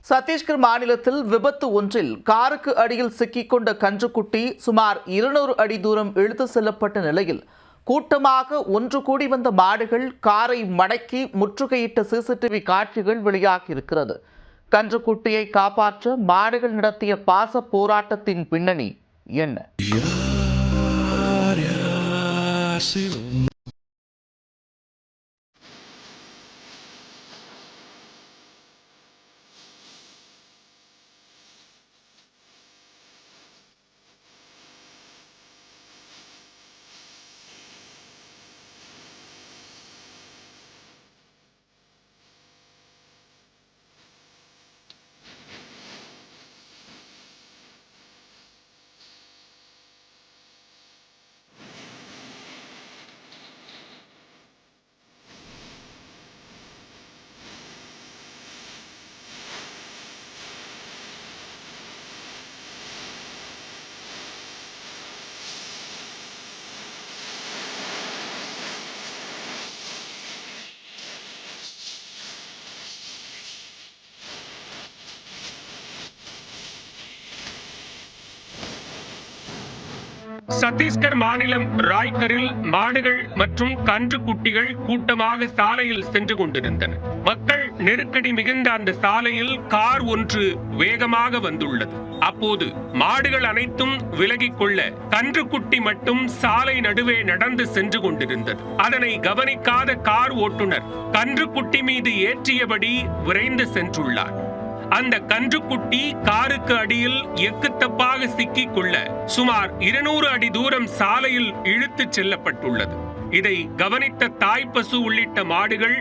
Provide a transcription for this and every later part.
சத்தீஸ்கர் மாநிலத்தில் விபத்து ஒன்றில் காருக்கு அடியில் சிக்கிக்கொண்ட கன்றுக்குட்டி சுமார் 200 அடி தூரம் இழுத்து செல்லப்பட்ட நிலையில் கூட்டமாக ஒன்று கூடி வந்த மாடுகள் காரை மடக்கி முற்றுகையிட்ட சிசிடிவி காட்சிகள் வெளியாகியிருக்கிறது. கன்றுக்குட்டியை காப்பாற்ற மாடுகள் நடத்திய பாச போராட்டத்தின் பின்னணி என்ன? சத்தீஸ்கர் மாநிலம் ராய்கரில் மாடுகள் மற்றும் கன்று குட்டிகள் கூட்டமாக சாலையில் சென்று கொண்டிருந்தன. மக்கள் நெருக்கடி மிகுந்த அந்த சாலையில் கார் ஒன்று வேகமாக வந்துள்ளது. அப்போது மாடுகள் அனைத்தும் விலகிக் கொள்ள கன்றுக்குட்டி மட்டும் சாலை நடுவே நடந்து சென்று கொண்டிருந்தது. அதனை கவனிக்காத கார் ஓட்டுநர் கன்றுக்குட்டி மீது ஏற்றியபடி விரைந்து சென்றுள்ளார். அந்த கன்றுக்குட்டி காருக்கு அடியில் எக்குத்தப்பாக சிக்கிக் கொள்ள சுமார் 200 அடி தூரம் சாலையில் இழுத்துச் செல்லப்பட்டுள்ளது. இதை கவனித்த தாய்ப்பசு உள்ளிட்ட மாடுகள்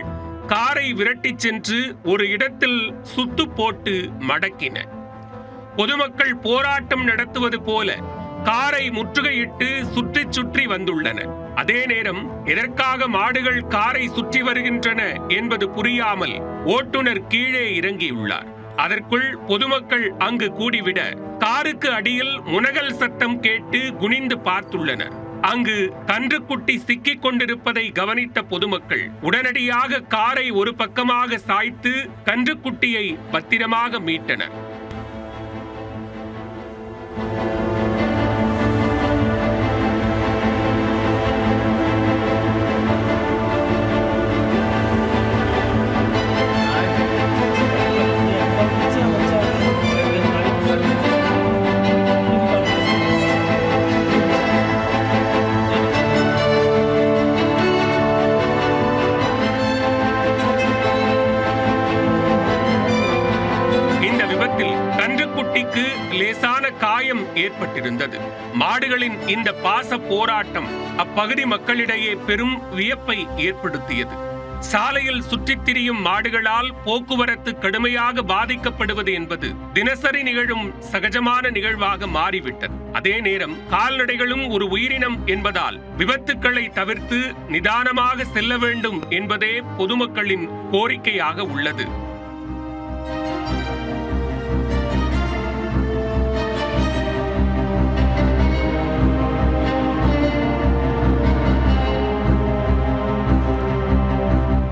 காரை விரட்டிச் சென்று ஒரு இடத்தில் சுத்து போட்டு மடக்கின. பொதுமக்கள் போராட்டம் நடத்துவது போல காரை முற்றுகையிட்டு சுற்றி சுற்றி வந்துள்ளன. அதே நேரம் எதற்காக மாடுகள் காரை சுற்றி வருகின்றன என்பது புரியாமல் ஓட்டுநர் கீழே இறங்கியுள்ளார். அதற்குள் பொதுமக்கள் அங்கு கூடிவிட காருக்கு அடியில் முனகல் சத்தம் கேட்டு குனிந்து பார்த்துள்ளனர். அங்கு கன்றுக்குட்டி சிக்கிக் கொண்டிருப்பதை கவனித்த பொதுமக்கள் உடனடியாக காரை ஒரு பக்கமாக சாய்த்து கன்றுக்குட்டியை பத்திரமாக மீட்டனர். கன்றுக்குட்டிக்கு லேசான காயம் ஏற்பட்டிருந்தது. மாடுகளின் இந்த பாச போராட்டம் அப்பகுதி மக்களிடையே பெரும் வியப்பை ஏற்படுத்தியது. சாலையில் சுற்றித் திரியும் மாடுகளால் போக்குவரத்து கடுமையாக பாதிக்கப்படுவது என்பது தினசரி நிகழும் சகஜமான நிகழ்வாக மாறிவிட்டது. அதே நேரம் கால்நடைகளும் ஒரு உயிரினம் என்பதால் விபத்துக்களை தவிர்த்து நிதானமாக செல்ல வேண்டும் என்பதே பொதுமக்களின் கோரிக்கையாக உள்ளது.